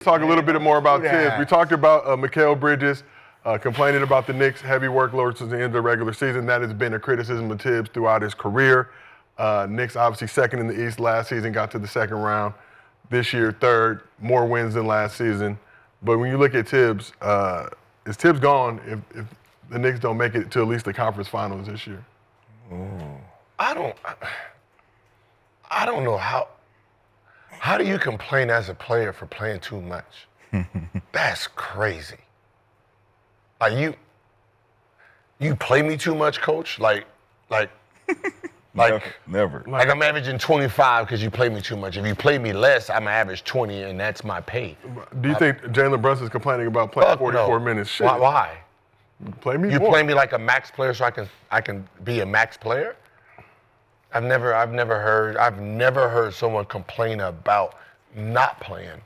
Talk a little bit more about Thibs. We talked about Mikal Bridges complaining about the Knicks' heavy workload since the end of the regular season. That has been a criticism of Thibs throughout his career. Knicks obviously second in the East last season, got to the second round. This year, third, more wins than last season. But when you look at Thibs, is Thibs gone if the Knicks don't make it to at least the conference finals this year? I don't know how do you complain as a player for playing too much? That's crazy. Like you play me too much, coach? Like Never. Like I'm averaging 25 because you play me too much. If you play me less, I'm average 20 and that's my pay. Do you think Jalen Brunson's complaining about playing 44 minutes? Shit. Why? Play me You more. play me like a max player so I can be a max player? I've never heard someone complain about not playing.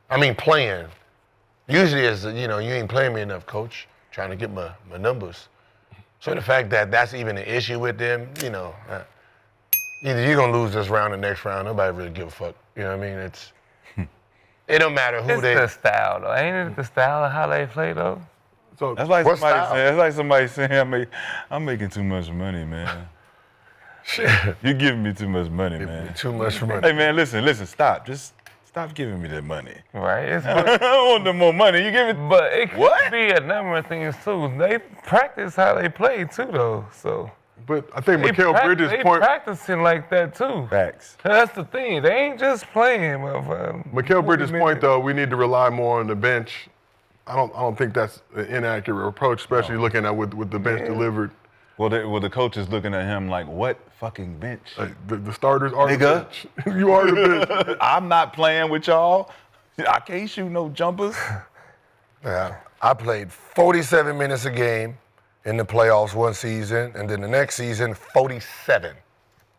I mean playing. Usually it's, you ain't playing me enough, coach. Trying to get my numbers. So the fact that that's even an issue with them, either you're going to lose this round or next round. Nobody really give a fuck. You know what I mean? It don't matter who it's they... It's the style, though. Ain't it the style of how they play, though? So that's like somebody saying I'm making too much money, man. Shit. You're giving me too much money, man. Too much money. Hey, man, listen, stop. Just stop giving me that money. Right? I don't want no more money. You give me... But it could be a number of things, too. They practice how they play, too, though, so... But I think Mikal Bridges' point... They practicing like that, too. Facts. That's the thing. They ain't just playing, motherfucker. Mikal Bridges' point, though, we need to rely more on the bench. I don't think that's an inaccurate approach, especially looking at with the bench delivered. Well, the coach is looking at him like, what fucking bench? Like the starters are the bench. You are the bench. I'm not playing with y'all. I can't shoot no jumpers. Yeah, I played 47 minutes a game in the playoffs one season, and then the next season, 47.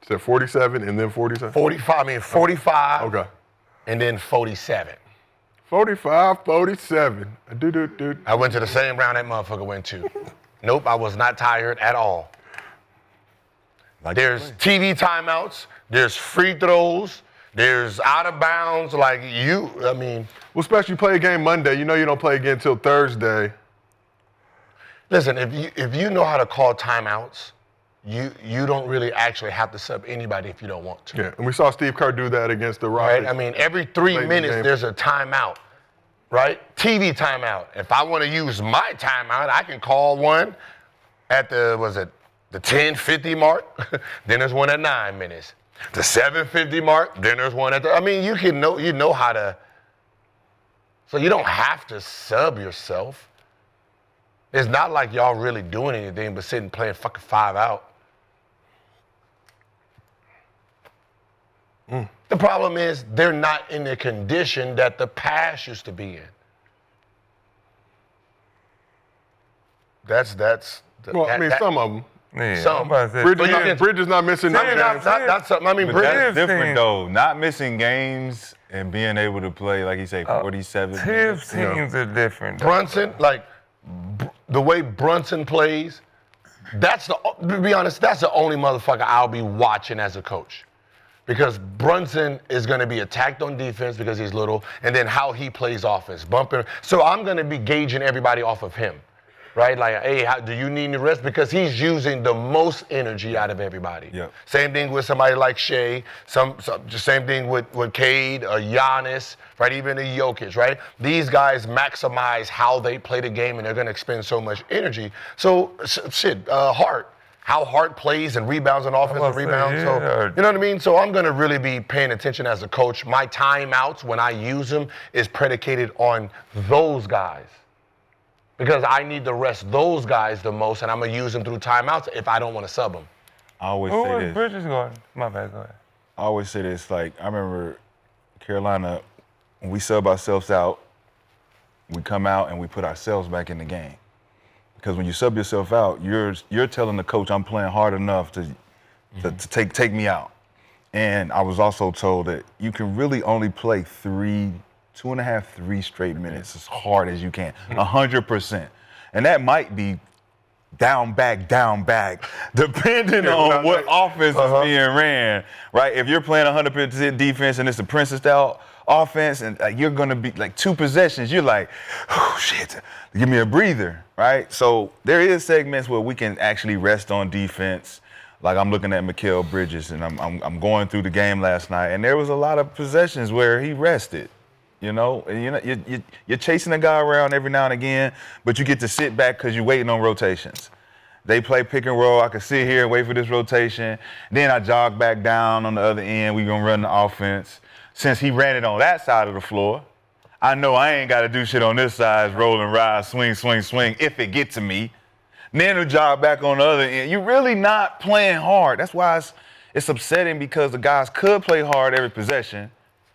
So 47 and then 47? 45. Okay. And then 47. 45, 47. I went to the same round that motherfucker went to. Nope, I was not tired at all. There's TV timeouts, there's free throws, there's out of bounds. Well, especially you play a game Monday, you don't play again until Thursday. Listen, if you know how to call timeouts, you don't really actually have to sub anybody if you don't want to. Yeah, and we saw Steve Kerr do that against the Rockets. Right? I mean, every 3 minutes there's a timeout, right? TV timeout. If I want to use my timeout, I can call one at the 10:50 mark, then there's one at 9 minutes. The 7:50 mark, then there's one at you know how to, so you don't have to sub yourself. It's not like y'all really doing anything but sitting playing fucking 5 out. The problem is they're not in the condition that the past used to be in. Some of them. Yeah, Some. Bridges not missing no games. That's something. That's different, though. Not missing games and being able to play, like you say, 47 Thibs teams are different. Brunson, the way Brunson plays, to be honest, that's the only motherfucker I'll be watching as a coach. Because Brunson is going to be attacked on defense because he's little, and then how he plays offense, bumping. So I'm going to be gauging everybody off of him, right? Like, hey, do you need to rest? Because he's using the most energy out of everybody. Yep. Same thing with somebody like Shea, same thing with Cade, Giannis, right? Even a Jokic, right? These guys maximize how they play the game, and they're going to expend so much energy. So, Hart. How Hart plays and rebounds and offensive rebounds. So, you know what I mean? So I'm going to really be paying attention as a coach. My timeouts, when I use them, is predicated on those guys. Because I need to rest those guys the most, and I'm going to use them through timeouts if I don't want to sub them. I always say this. Bridges going? My bad, go ahead. I always say this. Like, I remember Carolina, when we sub ourselves out, we come out and we put ourselves back in the game. Because when you sub yourself out, you're telling the coach, I'm playing hard enough to take me out. And I was also told that you can really only play 2.5, 3 straight minutes as hard as you can, 100%. And that might be down back, depending on what offense is being ran, right? If you're playing 100% defense and it's a Princeton style offense, and you're gonna be like 2 possessions. You're like, oh shit, give me a breather, right? So there is segments where we can actually rest on defense. Like I'm looking at Mikal Bridges, and I'm going through the game last night, and there was a lot of possessions where he rested. You know, and you're chasing a guy around every now and again, but you get to sit back because you're waiting on rotations. They play pick and roll. I can sit here and wait for this rotation. Then I jog back down on the other end. We're going to run the offense. Since he ran it on that side of the floor, I know I ain't got to do shit on this side, roll and ride, swing, swing, swing, if it get to me. Then to jog back on the other end. You're really not playing hard. That's why it's upsetting, because the guys could play hard every possession.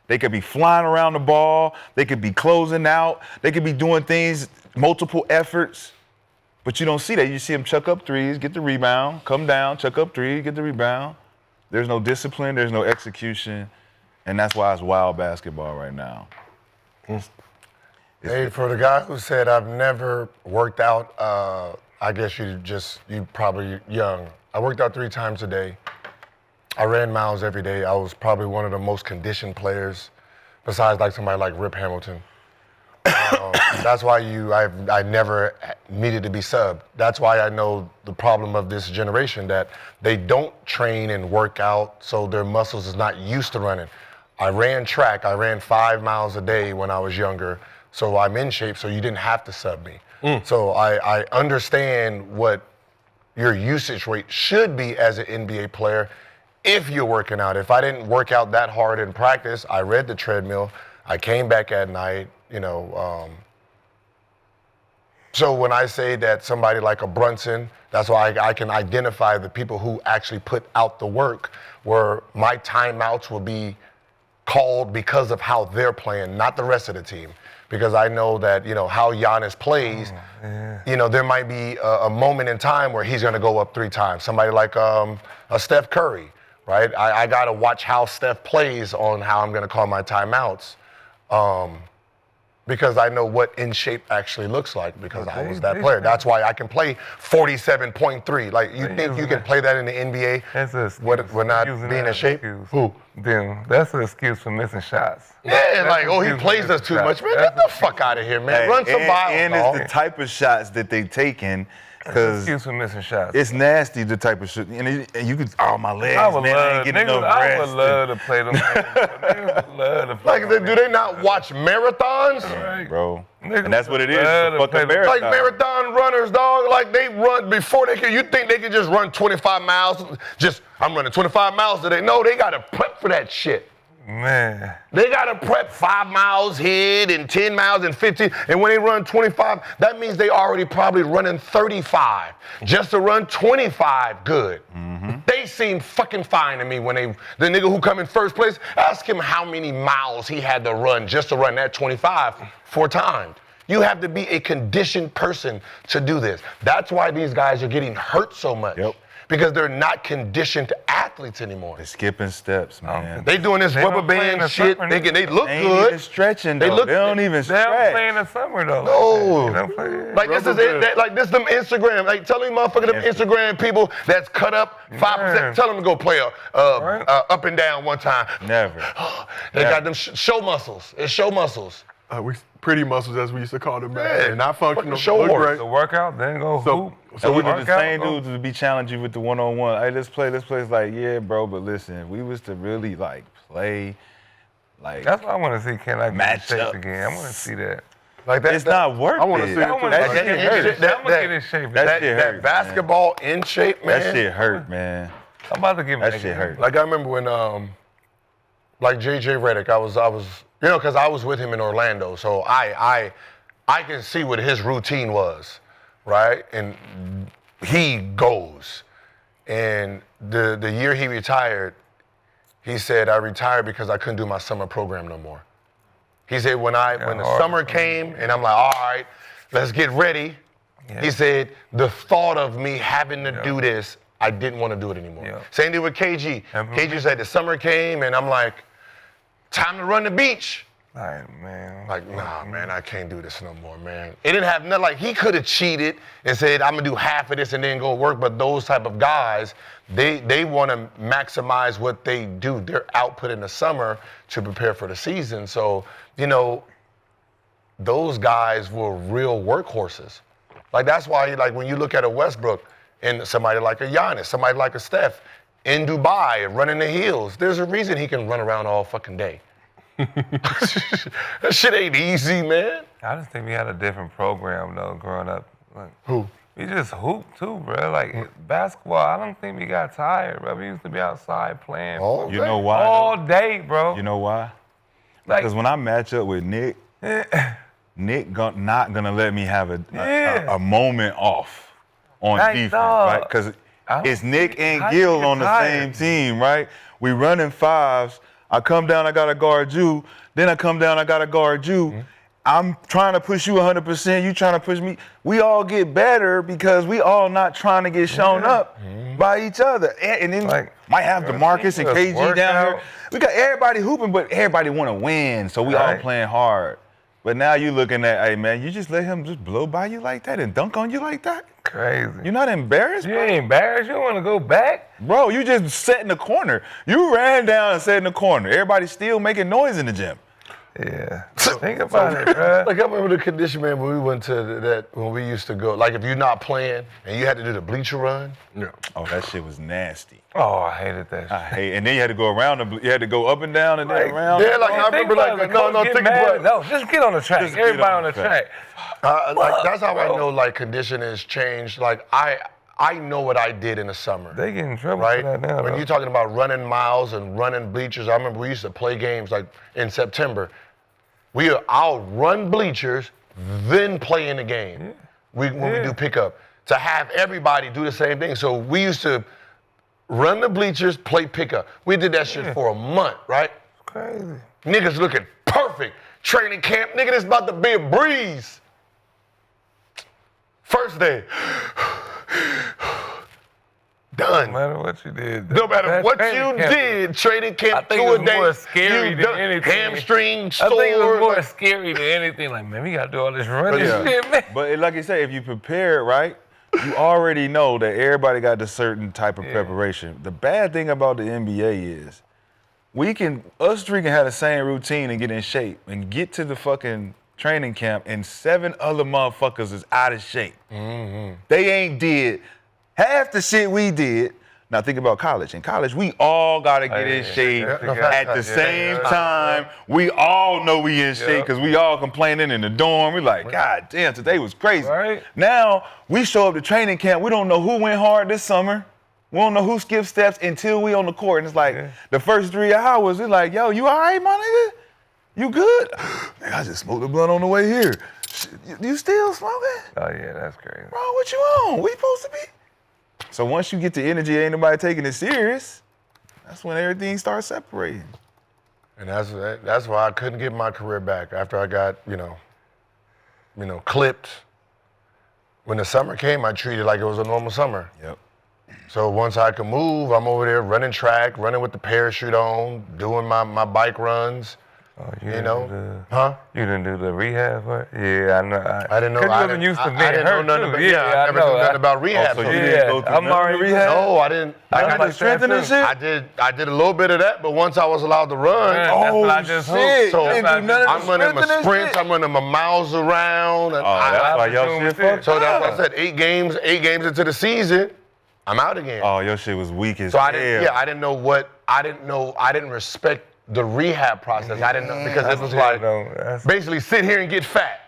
They could be flying around the ball. They could be closing out. They could be doing things, multiple efforts. But you don't see that. You see them chuck up threes, get the rebound, come down, chuck up three, get the rebound. There's no discipline. There's no execution. And that's why it's wild basketball right now. Hey, for the guy who said I've never worked out, I guess you probably young. I worked out 3 times a day. I ran miles every day. I was probably one of the most conditioned players, besides like somebody like Rip Hamilton. That's why I never needed to be subbed. That's why I know the problem of this generation, that they don't train and work out, so their muscles is not used to running. I ran track. I ran 5 miles a day when I was younger, so I'm in shape, so you didn't have to sub me. So I understand what your usage rate should be as an NBA player if you're working out. If I didn't work out that hard in practice, I read the treadmill, I came back at night, so when I say that somebody like a Brunson, that's why I can identify the people who actually put out the work, where my timeouts will be called because of how they're playing, not the rest of the team. Because I know that, how Giannis plays, there might be a moment in time where he's going to go up 3 times. Somebody like a Steph Curry, right? I got to watch how Steph plays on how I'm going to call my timeouts. Because I know what in shape actually looks like, because I was that player. That's why I can play 47.3. Like, you think you can play that in the NBA when not being in shape? Who? Them. That's an excuse for missing shots. Yeah, like, he plays us too much. Man, get the fuck out of here, man. Run some miles, and dog. it's the type of shots that they taking. Because excuse for missing shots. It's nasty, the type of shit. And you could, my legs, I would man, I ain't love, getting niggas, no I rest. would love to play them. Niggas would love to play Like, them. do they not watch marathons? Right. Bro. Niggas And that's what it is. love It's a to fucking play them. marathon. Like marathon runners, dog. Like, they run before they can. You think they can just run 25 miles? I'm running 25 miles today. No, they got to prep for that shit. Man. They got to prep 5 miles hit and 10 miles and 15. And when they run 25, that means they already probably running 35 just to run 25 good. They seem fucking fine to me when the nigga who come in first place, ask him how many miles he had to run just to run that 25 4 times. You have to be a conditioned person to do this. That's why these guys are getting hurt so much. Yep. Because they're not conditioned athletes anymore. They're skipping steps, man. They doing this rubber don't play in band the shit. summer, They look They ain't good. even stretching, though. They They don't even They don't stretch. play in the summer, though. No. They don't play. Like, this is it. Like, this them Instagram. Like, tell these motherfuckers, them Instagram people that's cut up 5%. Yeah. Tell them to go play Right. up and down one time. Never. They got them show muscles. It's show muscles. We pretty muscles, as we used to call them, man. Yeah, They're not functional. fucking show Look horse. great. The workout, then go hoop. So we were the work out, same go. dudes to be challenging you with the one-on-one. Hey, let's play. It's like, yeah, bro, but listen, if we was to really, play, That's what I want to see. Can I get in Match shape up. again? I want to see that. Like that. it's not worth I wanna it. see it I too. want That to shit hurt. I'm going to get in shape. That shit hurt, that basketball in shape, man. That shit hurt, man. I'm about to get That back shit in. hurt. Like, I remember when, like JJ Redick, I was, because I was with him in Orlando, so I can see what his routine was, right? And he goes, and the year he retired, he said, I retired because I couldn't do my summer program no more. He said, when the summer came, and I'm like, all right, let's get ready. Yeah. He said, the thought of me having to do this, I didn't want to do it anymore. Yeah. Same thing with KG. Mhm. KG said the summer came, and I'm like, time to run the beach. Man. Like, nah, man, I can't do this no more, man. It didn't have nothing. Like, he could have cheated and said, I'm gonna do half of this and then go work. But those type of guys, they want to maximize what they do, their output in the summer to prepare for the season. So, you know, those guys were real workhorses. Like, that's why, like, when you look at a Westbrook and somebody like a Giannis, somebody like a Steph in Dubai running the hills, there's a reason he can run around all fucking day. That shit ain't easy, man. I just think we had a different program, though, growing up. Like, Who? we just hooped, too, bro. Like, basketball, I don't think we got tired, bro. We used to be outside playing All You day. know why? all day, bro. You know why? Like, Because when I match up with Nick, Nick not gonna let me have a moment off on Like, defense, dog, right? Because I don't it's Nick and how Gil you get on the tired? same team, right? We running fives. I come down, I gotta guard you. Then I come down, I gotta guard you. Mm-hmm. I'm trying to push you 100%. You trying to push me. We all get better because we all not trying to get shown up by each other. And then Like, might have DeMarcus and just KG work down out. here. We got everybody hooping, but everybody want to win. So we all Right. playing hard. But now you looking at, hey man, you just let him just blow by you like that and dunk on you like that? crazy. You're not embarrassed, You bro? ain't embarrassed? You don't want to go back? Bro, you just sat in the corner. You ran down and sat in the corner. Everybody's still making noise in the gym. Yeah. Think about it, bro. Like, I remember the condition, man, when we went to when we used to go, like, if you're not playing and you had to do the bleacher run. Yeah. Oh, that shit was nasty. Oh, I hated that I shit. hate, and then you had to go around. You had to go up and down and then Like, around. Yeah, like, I Think remember, about like, it, no, coach get think mad. about it. No, just get on the track. Just get Everybody on on the the track. Like, that's how Bro. I know, like, conditioning has changed. Like, I know what I did in the summer. They get in trouble Right? for that now, When though. you're talking about running miles and running bleachers, I remember we used to play games like in September. I'll run bleachers, then play in the game. When we do pickup. To have everybody do the same thing. So we used to run the bleachers, play pickup. We did that shit for a month, right? Crazy. Niggas looking perfect. Training camp, nigga, this about to be a breeze. First day. Done. No matter what you did. No matter that what training you camp- did, training camp I think two it was a day. more scary you than done anything. hamstring, I sore. think it was more like- scary than anything. Like, man, we got to do all this running Yeah. shit, man. But like you say, if you prepare, right, you already know that everybody got a certain type of preparation. The bad thing about the NBA is us three can have the same routine and get in shape and get to the fucking training camp and 7 other motherfuckers is out of shape. They ain't did half the shit we did. Now think about college. In college, we all gotta get in shape at the same time. We all know we in shape because we all complaining in the dorm. We like, God damn, today was crazy. Right. Now we show up to training camp. We don't know who went hard this summer. We don't know who skipped steps until we on the court. And it's like the first 3 hours, it's like, yo, you all right, my nigga? You good? Man, I just smoked a blunt on the way here. Shit, you still smoking? Oh, yeah, that's crazy. Bro, what you on? We supposed to be? So once you get the energy, ain't nobody taking it serious, that's when everything starts separating. And that's why I couldn't get my career back after I got, clipped. When the summer came, I treated it like it was a normal summer. Yep. So once I could move, I'm over there running track, running with the parachute on, doing my bike runs. Oh, You didn't know? do the- Huh? You didn't do the rehab part? Yeah, I know. I didn't know. 'Cause you I wasn't didn't, used to I being didn't know hurt, nothing too. about. Yeah, I never knew nothing about rehab. so you so- didn't go through I'm none of already the rehab? No, I didn't. I I'm got like the strength in that this too. shit? I did a little bit of that, but once I was allowed to run, Man, that's what I just hooped. So you didn't do none of the I'm running strength in my this sprints, shit? I'm running my miles around. And Oh, that's why y'all doing shit with fucked this. so that's why I up. said 8 games into the season, I'm out again. Oh, your shit was weak as So hell. I didn't respect the rehab process. I didn't know because it was like basically sit here and get fat.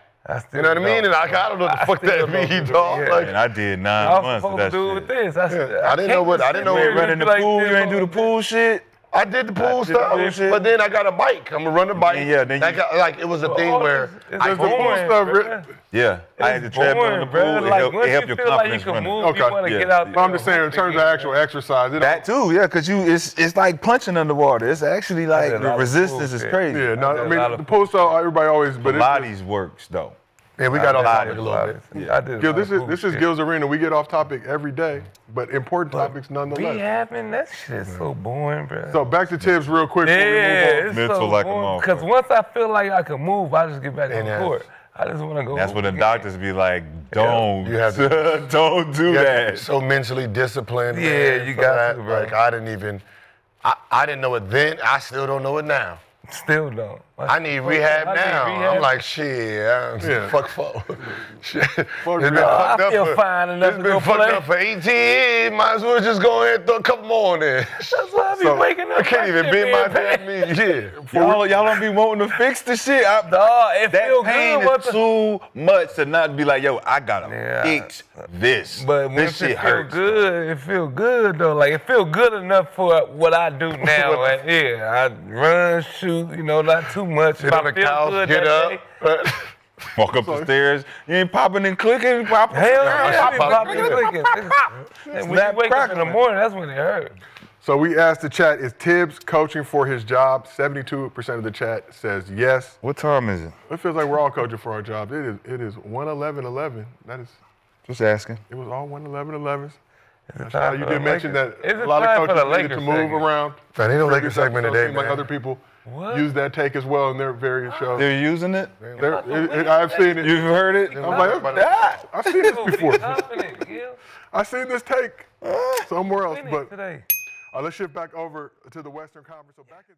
You know what I mean? And I don't know what the fuck that means, dog. Yeah. Like, And I did 9 I was months of supposed that to do with shit. this. I didn't know what- I didn't know You what- ain't running the pool, you ain't do the pool shit. I did the pool did the stuff, pool shit. but then I got a bike. I'm gonna run the bike. Yeah, then That you- got, like it was a thing where I the pool boring, stuff, bruh. Yeah, I had to treadmill in the pool. Bro. It Like, helped once your you feel like you confidence can running. move, Okay. you want to Yeah. get out But I'm just saying, in terms of actual exercise, it That too, yeah, because it's like punching underwater. It's actually like did a the lot of resistance pool is shit. crazy. yeah, no, I I did a mean lot of the pool stuff, everybody always, but it's Pilates works though. Yeah, we got off topic a little bit. Yeah, I did. Gil, this is Gil's Arena. We get off topic every day, but important topics nonetheless. Rehabbing, that shit is so boring, bro. So back to Thibs real quick before we move on. It's Mental so like a boring. motherfucker. Because once I feel like I can move, I just get back on And the court. I just want to go. That's when the doctors be like, don't, You have to- don't do that. So mentally disciplined. Yeah, man, you for got that. to, bro. Like I didn't even, I didn't know it then. I still don't know it now. Still don't. I need rehab I need now. rehab. I'm like, shit, fuck. Shit. It's been rehab. fucked I up feel for- fine enough It's to been go fucked play. up for 18 years. Might as well just go ahead and throw a couple more in there. That's why I be waking up. I can't even bend my damn knee. Yeah. Y'all don't be wanting to fix the shit. Dog, it That feel pain good. is too much to not be like, yo, I gotta Yeah. fix this. But when this it shit feel hurts. good, it feel good though. Like it feel good enough for what I do now. Like, yeah, I run, shoot, not too much. Sit on the couch, get up. Walk up the stairs. You ain't popping and clicking. Popping. Hell yeah, I be Pop, popping and clicking. And when you wake up in the morning, that's when it hurts. So we asked the chat, is Thibs coaching for his job? 72% of the chat says yes. What time is it? It feels like we're all coaching for our jobs. It is 1:11:11. That is, Just asking. it was all 1:11:11s. It's Now, time you for did the mention Lakers. that It's a lot time of for the coaches needed to Lakers move segment. around. Man, ain't no Lakers Previous segment episodes today, seem like man. other people What? use that take as well in their various shows. They're using it? I've seen it. You've heard it? I'm like, I've seen this before. Confident, Gil. I've seen this take somewhere else. Finish But today. let's shift back over to the Western Conference. So back in